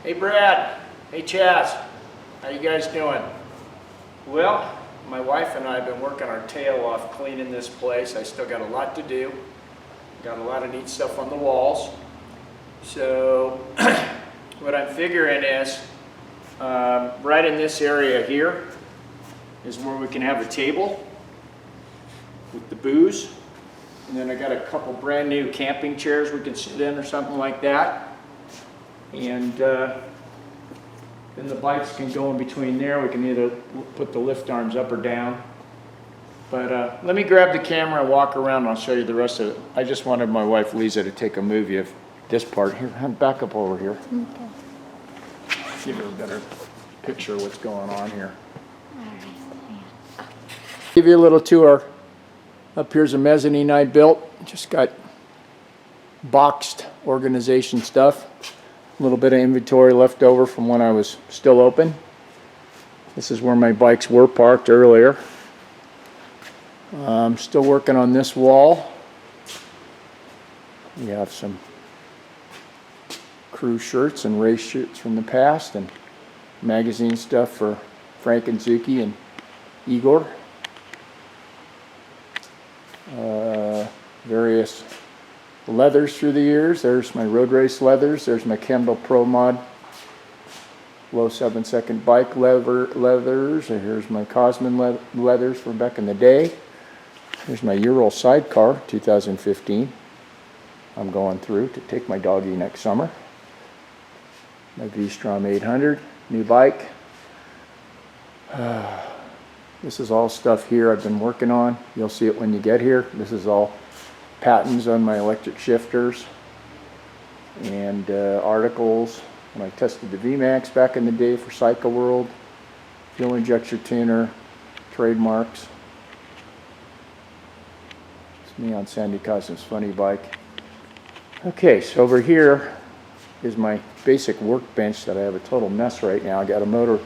Hey Brad, hey Chaz, how you guys doing? Well, my wife and I have been working our tail off cleaning this place. I still got a lot to do. Got a lot of neat stuff on the walls. So what I'm figuring is right in this area here is where we can have a table with the booze. And then I got a couple brand new camping chairs we can sit in or something like that. And then the bikes can go in between there. We can either put the lift arms up or down. But let me grab the camera and walk around and I'll show you the rest of it. I just wanted my wife Liza to take a movie of this part. Here, back up over here. Okay. Give you a better picture of what's going on here. Give you a little tour. Up here's a mezzanine I built. Just got boxed organization stuff. A little bit of inventory left over from when I was still open. This is where my bikes were parked earlier. I'm still working on this wall. We have some crew shirts and race shirts from the past and magazine stuff for Frank and Zuki and Igor. Various leathers through the years. There's my road race leathers. There's my Kendall Pro Mod low 7-second bike leathers. And here's my Cosman leathers from back in the day. Here's my Ural sidecar 2015. I'm going through to take my doggy next summer. My V-Strom 800 new bike. This is all stuff here I've been working on. You'll see it when you get here. This is all patents on my electric shifters and articles when I tested the VMAX back in the day for Cycle World, fuel injector tuner, trademarks. It's me on Sandy Cosm's funny bike. Okay, so over here is my basic workbench that I have a total mess right now. I got a motor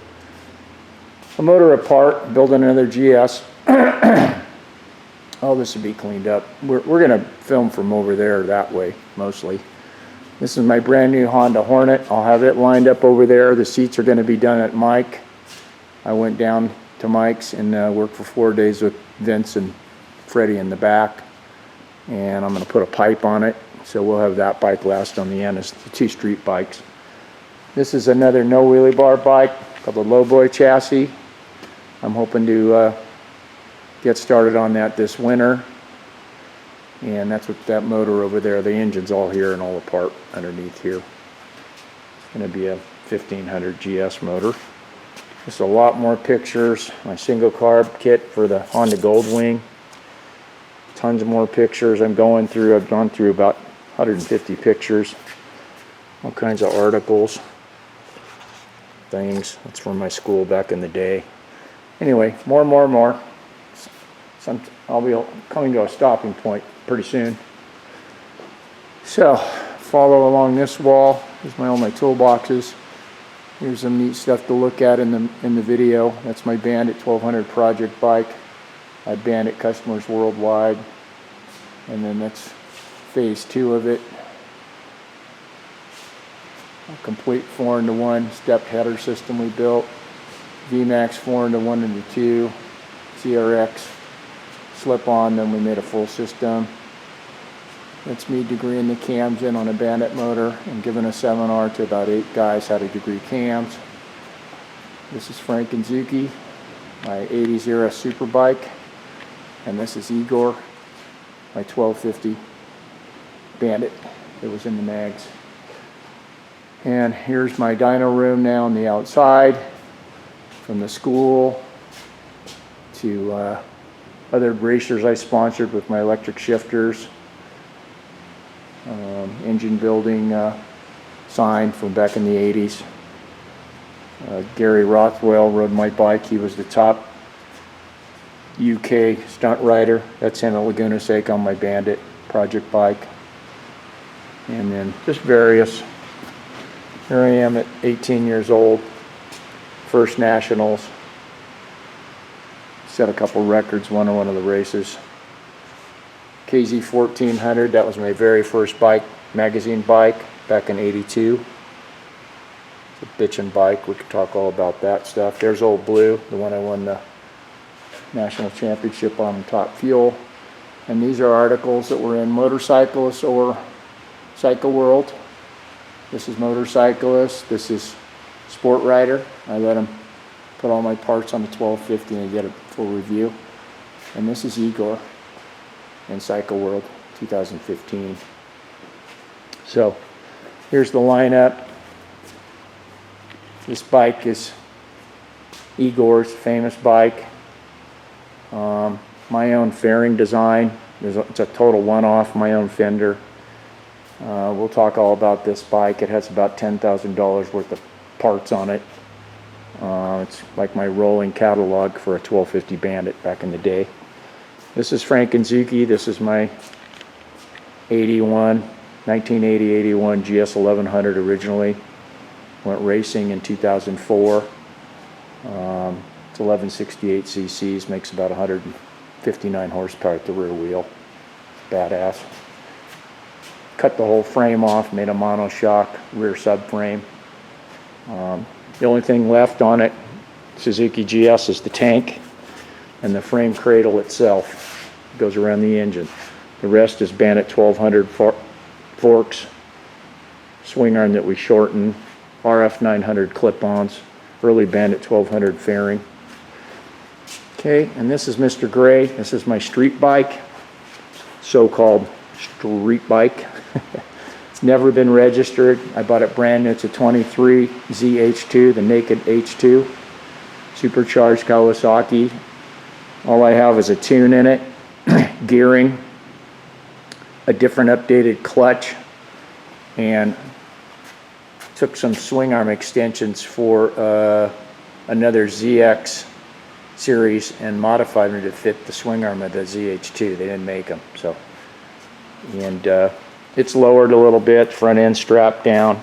apart, building another GS. All this will be cleaned up. We're going to film from over there that way, mostly. This is my brand new Honda Hornet. I'll have it lined up over there. The seats are going to be done at Mike. I went down to Mike's and worked for 4 days with Vince and Freddie in the back. And I'm going to put a pipe on it. So we'll have that bike last on the end. It's the 2 street bikes. This is another no wheelie bar bike called the Lowboy chassis. I'm hoping to get started on that this winter. And that's what that motor over there, the engine's all here and all the part underneath here. It's going to be a 1500 GS motor. Just a lot more pictures. My single carb kit for the Honda Goldwing. Tons more pictures I'm going through. I've gone through about 150 pictures. All kinds of articles. Things. That's from my school back in the day. Anyway, more. I'll be coming to a stopping point pretty soon. So, follow along this wall. Here's all my toolboxes. Here's some neat stuff to look at in the video. That's my Bandit 1200 project bike. I Bandit customers worldwide. And then that's phase 2 of it. A complete 4-in-1 stepped header system we built. VMAX 4-in-1 and 2. CRX slip on, then we made a full system. That's me degreeing the cams in on a Bandit motor and giving a seminar to about 8 guys how to degree cams. This is Frank and Zuki, my 80s era super bike. And this is Igor, my 1250 Bandit that was in the mags. And here's my dyno room now on the outside, from the school to other racers I sponsored with my electric shifters. Engine building sign from back in the 80s. Gary Rothwell rode my bike. He was the top UK stunt rider. That's in Laguna Seca on my Bandit project bike. And then just various. Here I am at 18 years old. First Nationals. Set a couple records, won one of the races. KZ 1400, that was my very first bike, magazine bike, back in '82. It's a bitchin' bike. We could talk all about that stuff. There's Old Blue, the one I won the national championship on Top Fuel. And these are articles that were in Motorcyclist or Cycle World. This is Motorcyclist. This is Sport Rider. I let them put all my parts on the 1250 and get a full review. And this is Igor in Cycle World 2015. So here's the lineup. This bike is Igor's famous bike. My own fairing design. It's a total one-off, my own fender. We'll talk all about this bike. It has about $10,000 worth of parts on it. It's like my rolling catalog for a 1250 Bandit back in the day. This is Frank and Zuki. This is my 1980-81 GS 1100 originally. Went racing in 2004. It's 1168 cc's, makes about 159 horsepower at the rear wheel. Badass. Cut the whole frame off, made a monoshock rear subframe. The only thing left on it, Suzuki GS, is the tank and the frame cradle itself. It goes around the engine. The rest is Bandit 1200 forks, swing arm that we shortened, RF 900 clip-ons, early Bandit 1200 fairing. Okay, and this is Mr. Gray. This is my street bike, so-called street bike. It's never been registered. I bought it brand new. It's a 23 ZH2, the naked H2, supercharged Kawasaki. All I have is a tune in it, gearing, a different updated clutch, and took some swing arm extensions for another ZX series and modified them to fit the swing arm of the ZH2. They didn't make them, so. And it's lowered a little bit, front end strapped down.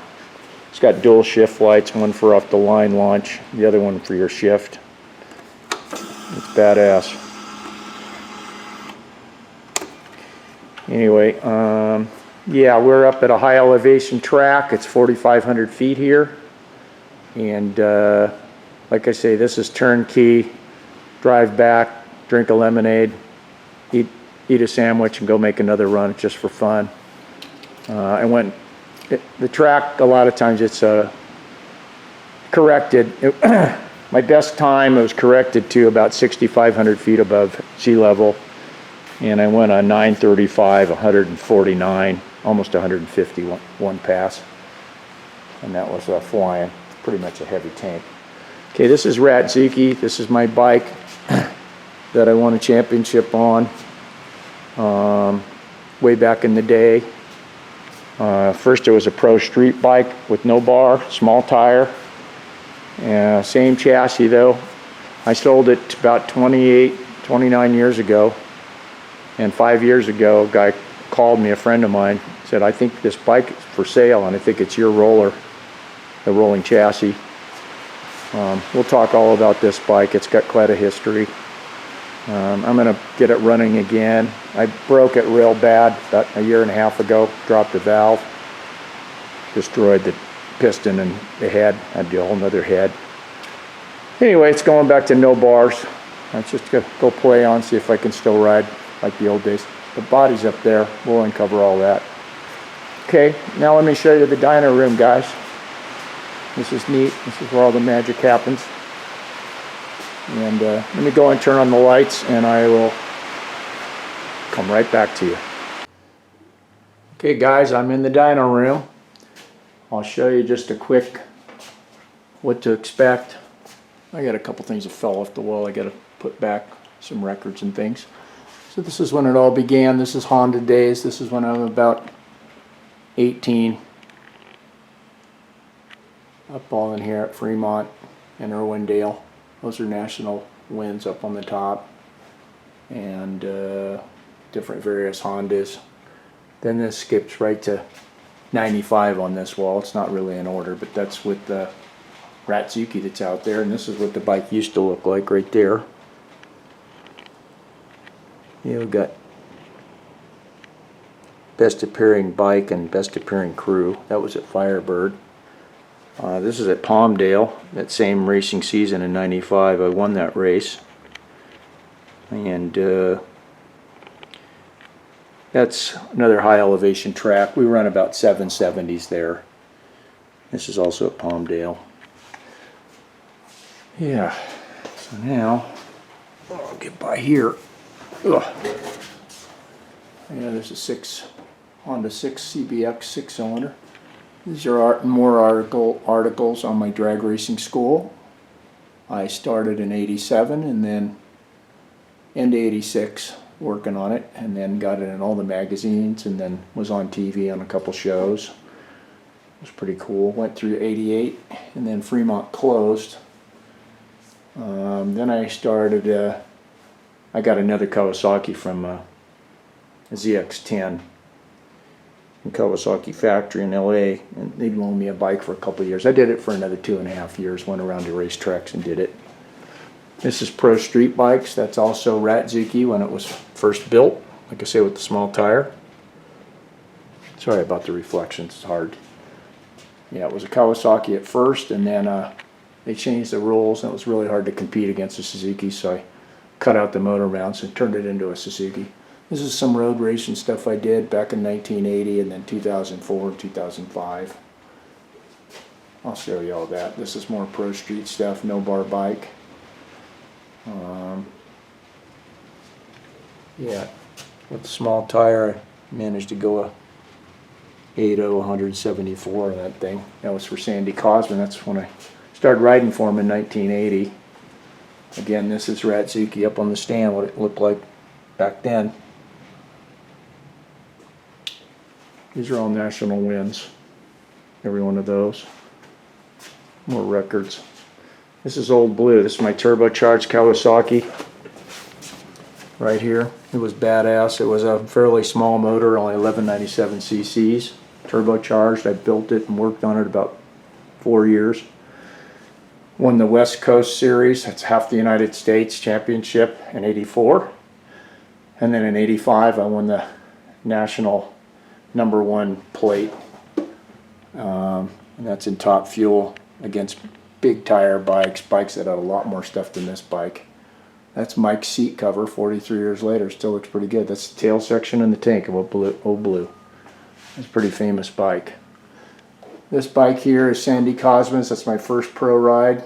It's got dual shift lights, one for off the line launch, the other one for your shift. It's badass. Anyway, yeah, we're up at a high elevation track. It's 4,500 feet here. And like I say, this is turnkey. Drive back, drink a lemonade, eat a sandwich, and go make another run just for fun. The track, a lot of times it's corrected. My best time, it was corrected to about 6,500 feet above sea level. And I went on 935, 149, almost 150 one pass. And that was flying, pretty much a heavy tank. Okay, this is Ratzuki. This is my bike that I won a championship on way back in the day. First it was a pro street bike with no bar, small tire. Same chassis though. I sold it about 29 years ago. And 5 years ago, a guy called me, a friend of mine, said, I think this bike is for sale and I think it's your roller, the rolling chassis. We'll talk all about this bike. It's got quite a history. I'm going to get it running again. I broke it real bad about a year and a half ago, dropped the valve, destroyed the piston and the head. I had to do a whole nother head. Anyway, it's going back to no bars. Let's just go play on, see if I can still ride like the old days. The body's up there. We'll uncover all that. Okay, now let me show you the dyno room, guys. This is neat. This is where all the magic happens. And let me go and turn on the lights and I will come right back to you. Okay guys, I'm in the dyno room. I'll show you just a quick what to expect. I got a couple things that fell off the wall. I got to put back some records and things. So this is when it all began. This is Honda days. This is when I was about 18. Up all in here at Fremont and Irwindale. Those are national wins up on the top. And different various Hondas. Then this skips right to 95 on this wall. It's not really in order, but that's with the Ratzuki that's out there. And this is what the bike used to look like right there. We've got best appearing bike and best appearing crew. That was at Firebird. This is at Palmdale, that same racing season in '95. I won that race. And that's another high elevation track. We run about 770s there. This is also at Palmdale. Yeah, so now I'll get by here. Ugh. Yeah, there's a Honda 6 CBX 6-cylinder. These are more articles on my drag racing school. I started in '87 and then into '86 working on it, and then got it in all the magazines, and then was on TV on a couple shows. It was pretty cool. Went through '88, and then Fremont closed. Then I started, I got another Kawasaki from a ZX-10 in Kawasaki factory in LA, and they loaned me a bike for a couple of years. I did it for another 2.5 years, went around to racetracks and did it. This is Pro Street Bikes. That's also Ratzuki when it was first built, like I say, with the small tire. Sorry about the reflections, it's hard. Yeah, it was a Kawasaki at first, and then they changed the rules, and it was really hard to compete against a Suzuki, so I cut out the motor mounts and turned it into a Suzuki. This is some road racing stuff I did back in 1980 and then 2004 and 2005. I'll show you all that. This is more Pro Street stuff, no bar bike. Yeah, with the small tire I managed to go a 8.0 174 on that thing. That was for Sandy Cosman. That's when I started riding for him in 1980. Again, this is Ratzuki up on the stand, what it looked like back then. These are all national wins, every one of those. More records. This is Old Blue. This is my turbocharged Kawasaki right here. It was badass. It was a fairly small motor, only 1197 cc's, turbocharged. I built it and worked on it about 4 years. Won the West Coast Series, that's half the United States championship in '84. And then in '85 I won the national #1 plate. And that's in Top Fuel against big tire bikes that had a lot more stuff than this bike. That's Mike's seat cover 43 years later. Still looks pretty good. That's the tail section and the tank of Old Blue. It's a pretty famous bike. This bike here is Sandy Cosman's. That's my first pro ride.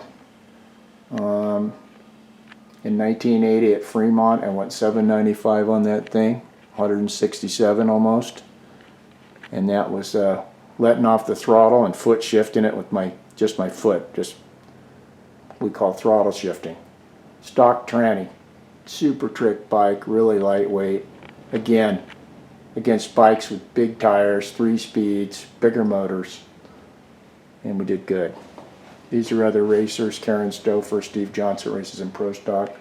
In 1980 at Fremont, I went 795 on that thing, 167 almost. And that was letting off the throttle and foot shifting it with just my foot. Just we call throttle shifting. Stock tranny, super trick bike, really lightweight. Again, against bikes with big tires, 3 speeds, bigger motors, and we did good. These are other racers, Karen Stouffer, Steve Johnson races in Pro Stock.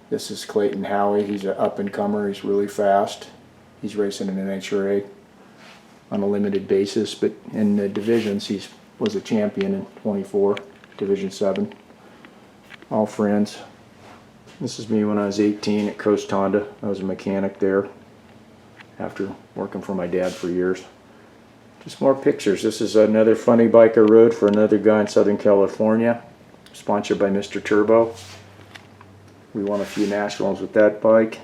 This is Clayton Howie, he's an up-and-comer, he's really fast. He's racing in an NHRA on a limited basis, but in the divisions he was a champion in 24, Division 7. All friends. This is me when I was 18 at Coast Honda. I was a mechanic there after working for my dad for years. Just more pictures. This is another funny bike I rode for another guy in Southern California, sponsored by Mr. Turbo. We won a few nationals with that bike.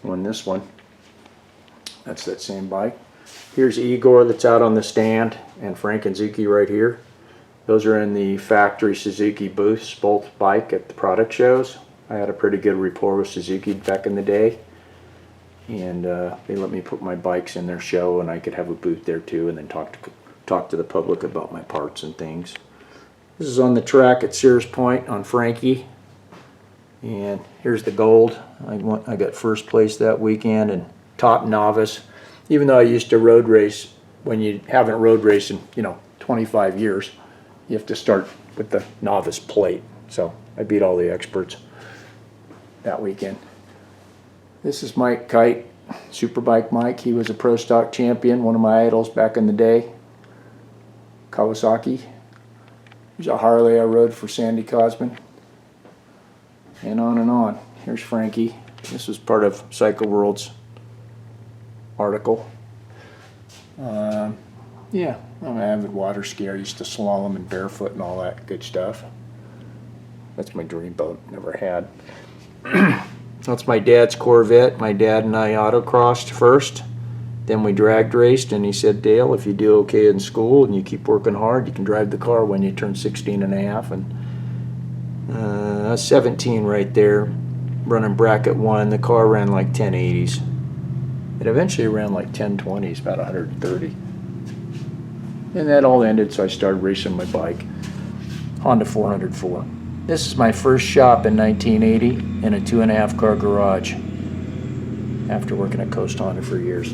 Won this one. That's that same bike. Here's Igor that's out on the stand, and Frank and Zuki right here. Those are in the factory Suzuki booths, both bike at the product shows. I had a pretty good rapport with Suzuki back in the day, and they let me put my bikes in their show, and I could have a booth there too, and then talk to the public about my parts and things. This is on the track at Sears Point on Frankie, and here's the gold. I got first place that weekend and top novice. Even though I used to road race, when you haven't road raced in 25 years, you have to start with the novice plate. So I beat all the experts that weekend. This is Mike Kite, Superbike Mike. He was a Pro Stock champion, one of my idols back in the day. Kawasaki. Here's a Harley I rode for Sandy Cosman. And on and on. Here's Frankie. This was part of Cycle World's article. Yeah, I'm an avid water skier. I used to slalom and barefoot and all that good stuff. That's my dream boat, never had. That's my dad's Corvette. My dad and I autocrossed first. Then we drag raced, and he said, Dale, if you do okay in school and you keep working hard, you can drive the car when you turn 16 and a half. And I was 17 right there, running bracket 1. The car ran like 1080s. It eventually ran like 1020s, about 130. And that all ended, so I started racing my bike, Honda 404. This is my first shop in 1980 in a 2.5 car garage after working at Coast Honda for years.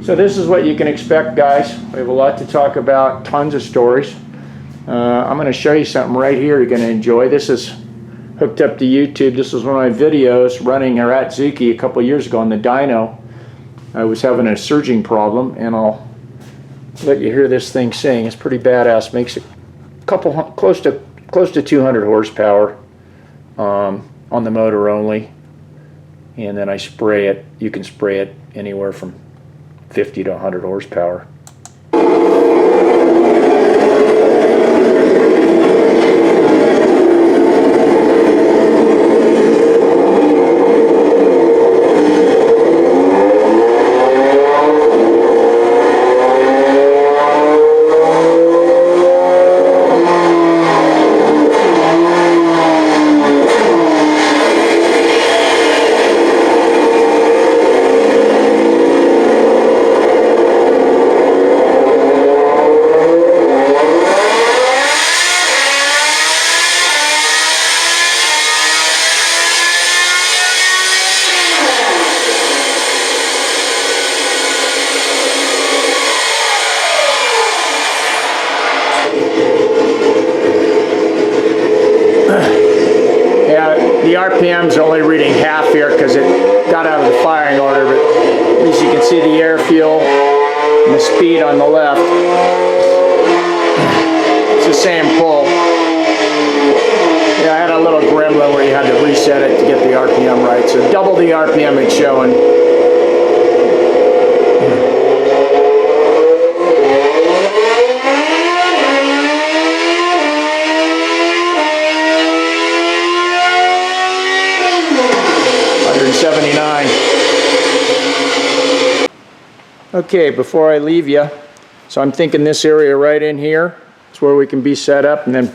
So this is what you can expect, guys. We have a lot to talk about, tons of stories. I'm going to show you something right here you're going to enjoy. This is hooked up to YouTube. This is one of my videos running at Zuki a couple years ago on the Dyno. I was having a surging problem, and I'll let you hear this thing sing. It's pretty badass. Makes a couple close to 200 horsepower on the motor only, and then I spray it. You can spray it anywhere from 50 to 100 horsepower. The RPM's only reading half here because it got out of the firing order, but at least you can see the air fuel and the speed on the left. It's the same pull. Yeah, I had a little gremlin where you had to reset it to get the RPM right, so double the RPM it's showing. Okay, before I leave you, so I'm thinking this area right in here is where we can be set up, and then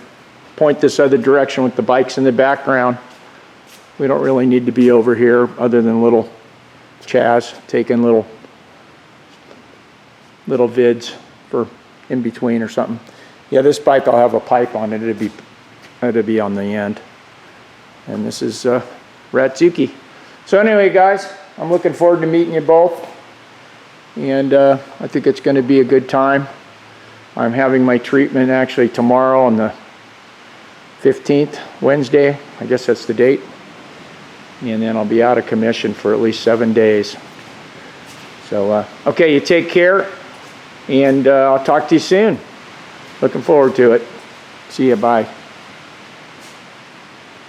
point this other direction with the bikes in the background. We don't really need to be over here other than little Chaz taking little vids for in between or something. Yeah, this bike I'll have a pipe on it. It'll be on the end. And this is Ratsuki. So anyway, guys, I'm looking forward to meeting you both. And I think it's going to be a good time. I'm having my treatment actually tomorrow on the 15th, Wednesday. I guess that's the date. And then I'll be out of commission for at least 7 days. So, okay, you take care. And I'll talk to you soon. Looking forward to it. See you, bye.